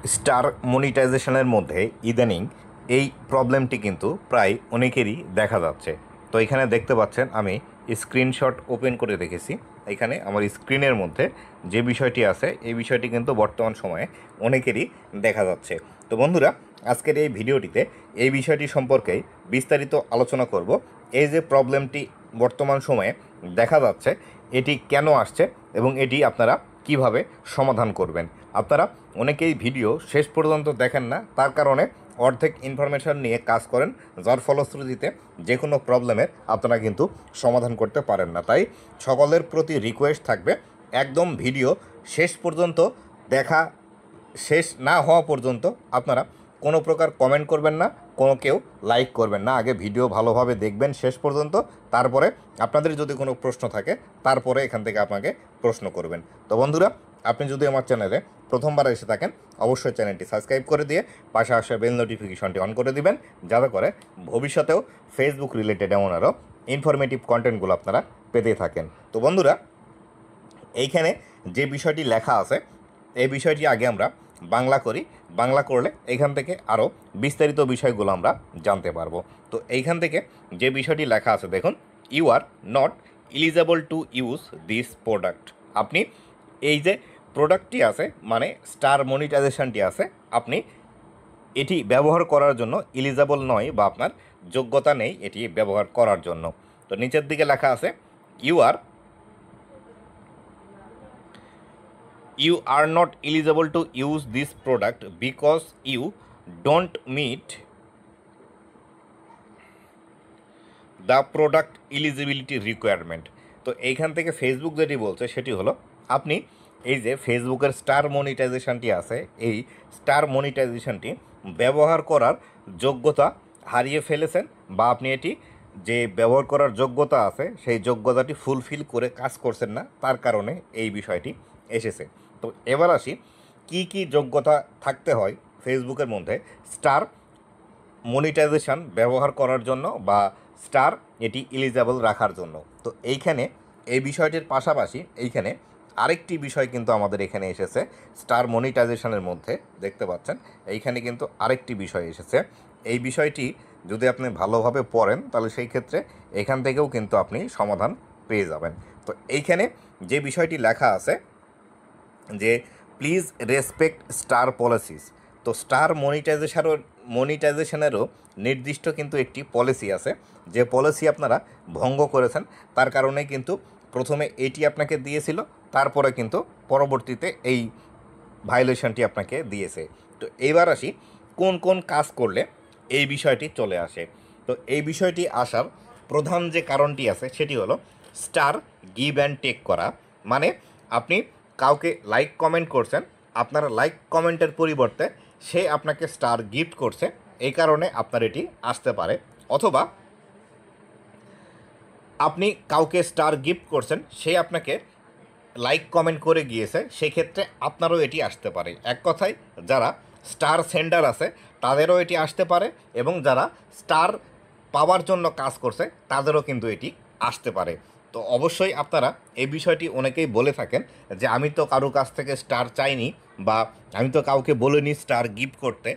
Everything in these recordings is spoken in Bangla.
স্টার মনিটাইজেশনের মধ্যে ইদানিং এই প্রবলেমটি কিন্তু প্রায় অনেকেরই দেখা যাচ্ছে। তো এখানে দেখতে পাচ্ছেন আমি স্ক্রিনশট ওপেন করে রেখেছি। এখানে আমার স্ক্রিনের মধ্যে যে বিষয়টি আছে এই বিষয়টি কিন্তু বর্তমান সময়ে অনেকেরই দেখা যাচ্ছে। তো বন্ধুরা, আজকের এই ভিডিওটিতে এই বিষয়টি সম্পর্কেই বিস্তারিত আলোচনা করব। এই যে প্রবলেমটি বর্তমান সময়ে দেখা যাচ্ছে এটি কেন আসছে এবং এটি আপনারা কিভাবে সমাধান করবেন। আপনারা অনেকেই ভিডিও শেষ পর্যন্ত দেখেন না, তার কারণে অর্ধেক ইনফরমেশন নিয়ে কাজ করেন, যার ফলশ্রুতিতে যে কোনো প্রবলেমের আপনারা কিন্তু সমাধান করতে পারেন না। তাই সকলের প্রতি রিকোয়েস্ট থাকবে, একদম ভিডিও শেষ পর্যন্ত দেখা শেষ না হওয়া পর্যন্ত আপনারা কোনো প্রকার কমেন্ট করবেন না, কোনো কেউ লাইক করবেন না। আগে ভিডিও ভালোভাবে দেখবেন শেষ পর্যন্ত, তারপরে আপনাদের যদি কোনো প্রশ্ন থাকে তারপরে এখান থেকে আপনাকে প্রশ্ন করবেন। তো বন্ধুরা, আপনি যদি আমার চ্যানেলে প্রথমবার এসে থাকেন অবশ্যই চ্যানেলটি সাবস্ক্রাইব করে দিয়ে পাশে আসা বেল নোটিফিকেশনটি অন করে দিবেন, যাতে করে ভবিষ্যতেও ফেসবুক রিলেটেড এমন আরও ইনফরমেটিভ কন্টেন্টগুলো আপনারা পেতে থাকেন। তো বন্ধুরা, এইখানে যে বিষয়টি লেখা আছে এই বিষয়টি আগে আমরা বাংলা করি। বাংলা করলে এইখান থেকে আরও বিস্তারিত বিষয়গুলো আমরা জানতে পারবো। তো এইখান থেকে যে বিষয়টি লেখা আছে দেখুন, you are not eligible to use this product. আপনি এই যে প্রোডাক্টটি আছে মানে স্টার মনিটাইজেশনটি আছে, আপনি এটি ব্যবহার করার জন্য এলিজেবল নয় বা আপনার যোগ্যতা নেই এটি ব্যবহার করার জন্য। তো নিচের দিকে লেখা আছে you are not eligible to use this product because you don't meet the product eligibility requirement। তো এইখান থেকে ফেসবুক যেটি বলছে সেটি হলো, আপনি এই যে ফেসবুকের স্টার মনিটাইজেশনটি আছে এই স্টার মনিটাইজেশনটি ব্যবহার করার যোগ্যতা হারিয়ে ফেলেছেন, বা আপনি এটি যে ব্যবহার করার যোগ্যতা আছে সেই যোগ্যতাটি ফুলফিল করে কাজ করছেন না, তার কারণে এই বিষয়টি এসেছে। তো এবার আসি কি কি যোগ্যতা থাকতে হয় ফেসবুকের মধ্যে স্টার মনিটাইজেশন ব্যবহার করার জন্য বা স্টার এটি এলিজেবল রাখার জন্য। তো এইখানে এই বিষয়টির পাশাপাশি এইখানে আরেকটি বিষয় কিন্তু আমাদের এখানে এসেছে স্টার মনিটাইজেশনের মধ্যে, দেখতে পাচ্ছেন এইখানে কিন্তু আরেকটি বিষয় এসেছে। এই বিষয়টি যদি আপনি ভালোভাবে পড়েন তাহলে সেই ক্ষেত্রে এখান থেকেও কিন্তু আপনি সমাধান পেয়ে যাবেন। তো এইখানে যে বিষয়টি লেখা আছে যে প্লিজ রেসপেক্ট স্টার পলিসিস। তো স্টার মনিটাইজেশনেরও নির্দিষ্ট কিন্তু একটি পলিসি আছে, যে পলিসি আপনারা ভঙ্গ করেছেন, তার কারণে কিন্তু প্রথমে এটি আপনাকে দিয়েছিল, তারপরে কিন্তু পরবর্তীতে এই ভায়োলেশনটি আপনাকে দিয়েছে। তো এইবার আসি কোন কোন কাজ করলে এই বিষয়টি চলে আসে। তো এই বিষয়টি আসার প্রধান যে কারণটি আছে সেটি হলো স্টার গিভ অ্যান্ড টেক করা। মানে আপনি কাউকে লাইক কমেন্ট করছেন, আপনার লাইক কমেন্টের পরিবর্তে সে আপনাকে স্টার গিফট করছে, এই কারণে আপনার এটি আসতে পারে। অথবা আপনি কাউকে স্টার গিফট করছেন, সে আপনাকে লাইক কমেন্ট করে গিয়েছে, সেক্ষেত্রে আপনারও এটি আসতে পারে। এক কথায় যারা স্টার সেন্ডার আছে তাদেরও এটি আসতে পারে, এবং যারা স্টার পাওয়ার জন্য কাজ করছে তাদেরও কিন্তু এটি আসতে পারে। তো অবশ্যই আপনারা এই বিষয়টি অনেকেই বলে থাকেন যে আমি তো কারো কাছ থেকে স্টার চাইনি, বা আমি তো কাউকে বলিনি স্টার গিফট করতে,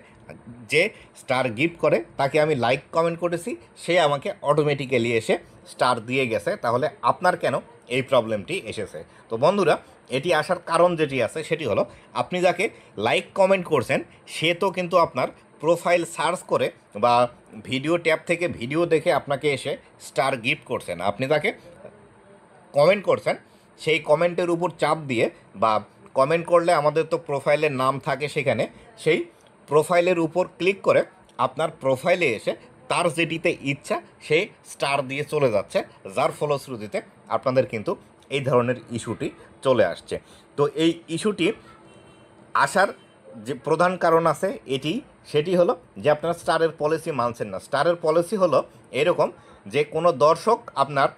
যে স্টার গিফট করে তাকে আমি লাইক কমেন্ট করেছি, সে আমাকে অটোমেটিক্যালি এসে স্টার দিয়ে গেছে, তাহলে আপনার কেন এই প্রবলেমটি এসেছে। তো বন্ধুরা, এটি আসার কারণ যেটি আছে সেটি হলো, আপনি যাকে লাইক কমেন্ট করছেন সে তো কিন্তু আপনার প্রোফাইল সার্চ করে বা ভিডিও ট্যাব থেকে ভিডিও দেখে আপনাকে এসে স্টার গিফট করছেন। আপনি তাকে কমেন্ট করছেন, সেই কমেন্টের উপর চাপ দিয়ে, বা কমেন্ট করলে আমাদের তো প্রোফাইলের নাম থাকে সেখানে, সেই প্রোফাইলের উপর ক্লিক করে আপনার প্রোফাইলে এসে তার যেটিতে ইচ্ছা সে স্টার দিয়ে চলে যাচ্ছে, যার ফলশ্রুতিতে আপনাদের কিন্তু এই ধরনের ইস্যুটি চলে আসছে। তো এই ইস্যুটি আসার যে প্রধান কারণ আছে সেটি হলো যে আপনারা স্টারের পলিসি মানছেন না। স্টারের পলিসি হলো এরকম যে কোনো দর্শক আপনার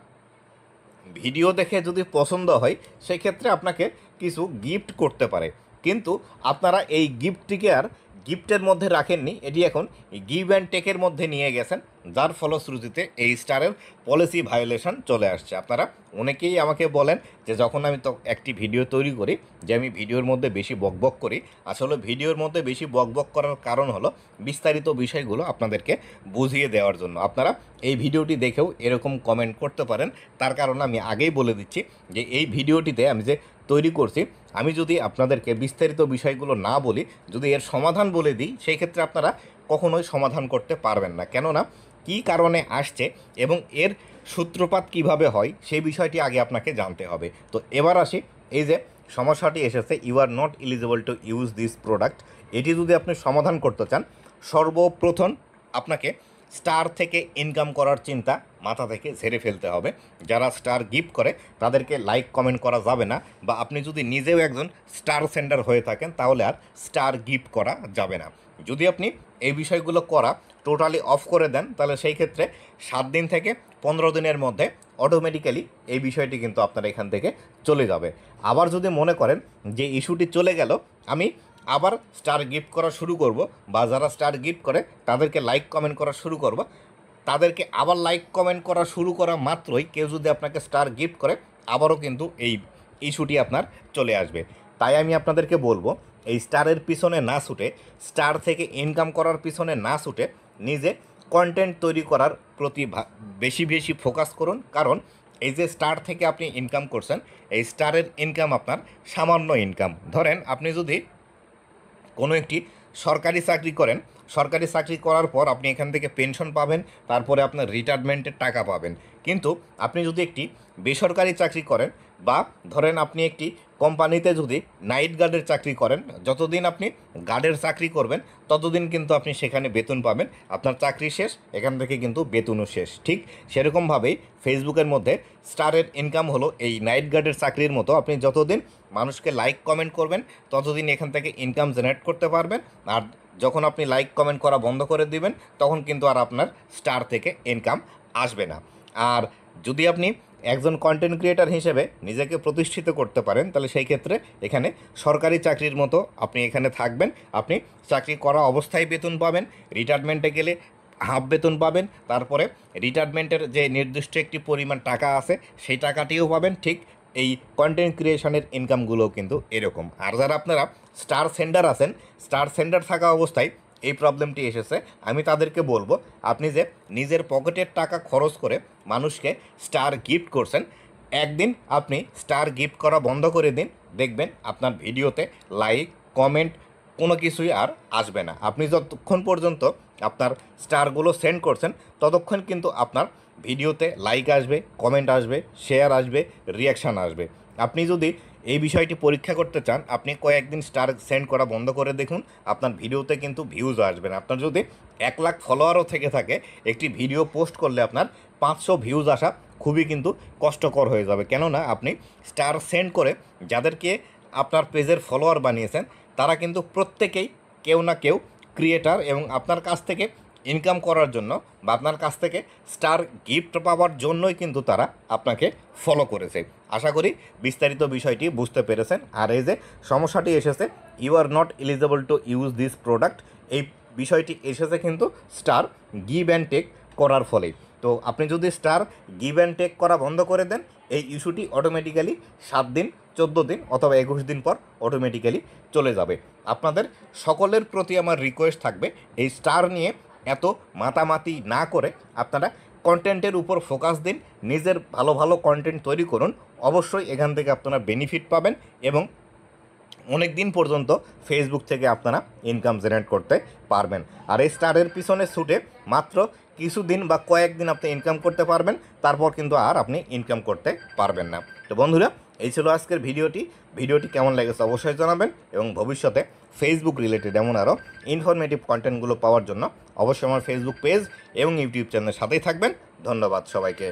ভিডিও দেখে যদি পছন্দ হয় সেক্ষেত্রে আপনাকে কিছু গিফট করতে পারে, কিন্তু আপনারা এই গিফটটিকে আর গিফটের মধ্যে রাখেননি, এটি এখন গিভ অ্যান্ড টেকের মধ্যে নিয়ে গেছেন, যার ফলশ্রুতিতে এই স্টারের পলিসি ভায়োলেশন চলে আসছে। আপনারা অনেকেই আমাকে বলেন যে যখন আমি তো একটি ভিডিও তৈরি করি যে আমি ভিডিওর মধ্যে বেশি বকবক করি। আসলে ভিডিওর মধ্যে বেশি বকবক করার কারণ হলো বিস্তারিত বিষয়গুলো আপনাদেরকে বুঝিয়ে দেওয়ার জন্য। আপনারা এই ভিডিওটি দেখেও এরকম কমেন্ট করতে পারেন, তার কারণ আমি আগেই বলে দিচ্ছি যে এই ভিডিওটিতে আমি যে তৈরি করছি, আমি যদি আপনাদেরকে বিস্তারিত বিষয়গুলো না বলি, যদি এর সমাধান বলে দিই, সেই ক্ষেত্রে আপনারা কখনোই সমাধান করতে পারবেন না। কেননা কী কারণে আসছে এবং এর সূত্রপাত কিভাবে হয় সেই বিষয়টি আগে আপনাকে জানতে হবে। তো এবার আসি, এই যে সমস্যাটি এসেছে, you are not eligible to use this product, এটি যদি আপনি সমাধান করতে চান, সর্বপ্রথম আপনাকে স্টার থেকে ইনকাম করার চিন্তা মাথা থেকে ঝেড়ে ফেলতে হবে। যারা স্টার গিফট করে তাদেরকে লাইক কমেন্ট করা যাবে না, বা আপনি যদি নিজেও একজন স্টার সেন্ডার হয়ে থাকেন তাহলে আর স্টার গিফট করা যাবে না। যদি আপনি এই বিষয়গুলো করা টোটালি অফ করে দেন, তাহলে সেই ক্ষেত্রে 7 দিন থেকে 15 দিনের মধ্যে অটোমেটিক্যালি এই বিষয়টি কিন্তু আপনার এখান থেকে চলে যাবে। আবার যদি মনে করেন যে ইস্যুটি চলে গেল, আমি আবার স্টার গিফট করা শুরু করব, বা যারা স্টার গিফট করে তাদেরকে লাইক কমেন্ট করা শুরু করব, তাদেরকে আবার লাইক কমেন্ট করা শুরু করা মাত্রই কেউ যদি আপনাকে স্টার গিফট করে, আবারও কিন্তু এই ইস্যুটি আপনার চলে আসবে। তাই আমি আপনাদেরকে বলবো, এই স্টারের পিছনে না ছুটে, স্টার থেকে ইনকাম করার পিছনে না ছুটে, নিজে কন্টেন্ট তৈরি করার প্রতি বেশি বেশি ফোকাস করুন। কারণ এই যে স্টার থেকে আপনি ইনকাম করছেন, এই স্টারের ইনকাম আপনার সামান্য ইনকাম। ধরেন আপনি যদি কোনো একটি সরকারি চাকরি করেন, সরকারি চাকরি করার পর আপনি এখান থেকে পেনশন পাবেন, তারপরে আপনার রিটায়ারমেন্টের টাকা পাবেন। কিন্তু আপনি যদি একটি বেসরকারি চাকরি করেন, বা ধরেন আপনি একটি কোম্পানিতে যদি নাইট গার্ডের চাকরি করেন, যতদিন আপনি গার্ডের চাকরি করবেন ততদিন কিন্তু আপনি সেখানে বেতন পাবেন। আপনার চাকরি শেষ, এখান থেকে কিন্তু বেতনও শেষ। ঠিক সেরকমভাবেই ফেসবুকের মধ্যে স্টারের ইনকাম হলো এই নাইট গার্ডের চাকরির মতো। আপনি যতদিন মানুষকে লাইক কমেন্ট করবেন ততদিন এখান থেকে ইনকাম জেনারেট করতে পারবেন। আর যখন আপনি লাইক কমেন্ট করা বন্ধ করে দিবেন, তখন কিন্তু আর আপনার স্টার থেকে ইনকাম আসবে না। আর যদি আপনি একজন কন্টেন্ট ক্রিয়েটার হিসেবে নিজেকে প্রতিষ্ঠিত করতে পারেন, তাহলে সেই ক্ষেত্রে এখানে সরকারি চাকরির মতো আপনি এখানে থাকবেন। আপনি চাকরি করা অবস্থায় বেতন পাবেন, রিটায়ারমেন্টে গেলে হাফ বেতন পাবেন, তারপরে রিটায়ারমেন্টের যে নির্দিষ্ট একটি পরিমাণ টাকা আছে সেই টাকাটিও পাবেন। ঠিক এই কন্টেন্ট ক্রিয়েশনের ইনকামগুলোও কিন্তু এরকম। আর যারা আপনারা স্টার সেন্ডার আছেন, স্টার সেন্ডার থাকা অবস্থায় এই প্রবলেমটি এসেছে, আমি তাদেরকে বলবো, আপনি যে নিজের পকেটের টাকা খরচ করে মানুষকে স্টার গিফট করছেন, একদিন আপনি স্টার গিফট করা বন্ধ করে দিন, দেখবেন আপনার ভিডিওতে লাইক কমেন্ট কোনো কিছুই আর আসবে না। আপনি যতক্ষণ পর্যন্ত আপনার স্টারগুলো সেন্ড করছেন ততক্ষণ কিন্তু আপনার ভিডিওতে লাইক আসবে, কমেন্ট আসবে, শেয়ার আসবে, রিয়াকশান আসবে। আপনি যদি এই বিষয়টি পরীক্ষা করতে চান, আপনি কয়েকদিন স্টার সেন্ড করা বন্ধ করে দেখুন, আপনার ভিডিওতে কিন্তু ভিউজ আসবে না। আপনার যদি 1 লাখ ফলোয়ারও থেকে থাকে, একটি ভিডিও পোস্ট করলে আপনার 500 ভিউজ আসা খুবই কিন্তু কষ্টকর হয়ে যাবে। কেননা আপনি স্টার সেন্ড করে যাদেরকে আপনার পেজের ফলোয়ার বানিয়েছেন, তারা কিন্তু প্রত্যেকেই কেউ না কেউ ক্রিয়েটার, এবং আপনার কাছ থেকে ইনকাম করার জন্য বা আপনার কাছ থেকে স্টার গিফট পাওয়ার জন্যই কিন্তু তারা আপনাকে ফলো করেছে। আশা করি বিস্তারিত বিষয়টি বুঝতে পেরেছেন। আর এই যে সমস্যাটি এসেছে, you are not eligible to use this product, এই বিষয়টি এসেছে কিন্তু স্টার গিভ অ্যান্ড টেক করার ফলেই। তো আপনি যদি স্টার গিভ অ্যান্ড টেক করা বন্ধ করে দেন, এই ইস্যুটি অটোমেটিক্যালি 7 দিন, 14 দিন অথবা 21 দিন পর অটোমেটিক্যালি চলে যাবে। আপনাদের সকলের প্রতি আমার রিকোয়েস্ট থাকবে, এই স্টার নিয়ে এত মাতামাতি না করে আপনারা কন্টেন্টের উপর ফোকাস দিন, নিজের ভালো ভালো কন্টেন্ট তৈরি করুন। অবশ্যই এখান থেকে আপনারা বেনিফিট পাবেন এবং অনেক দিন পর্যন্ত ফেসবুক থেকে আপনারা ইনকাম জেনারেট করতে পারবেন। আর এই স্টারের পিছনে ছুটে মাত্র কিছুদিন বা কয়েকদিন আপনি ইনকাম করতে পারবেন, তারপর কিন্তু আর আপনি ইনকাম করতে পারবেন না। তো বন্ধুরা, এই ছিল আজকের ভিডিওটি কেমন লেগেছে অবশ্যই জানাবেন, এবং ভবিষ্যতে ফেসবুক রিলেটেড এমন আরও ইনফরমেটিভ কন্টেন্টগুলো পাওয়ার জন্য অবশ্যই আমার ফেসবুক পেজ এবং ইউটিউব চ্যানেলের সাথেই থাকবেন। ধন্যবাদ সবাইকে।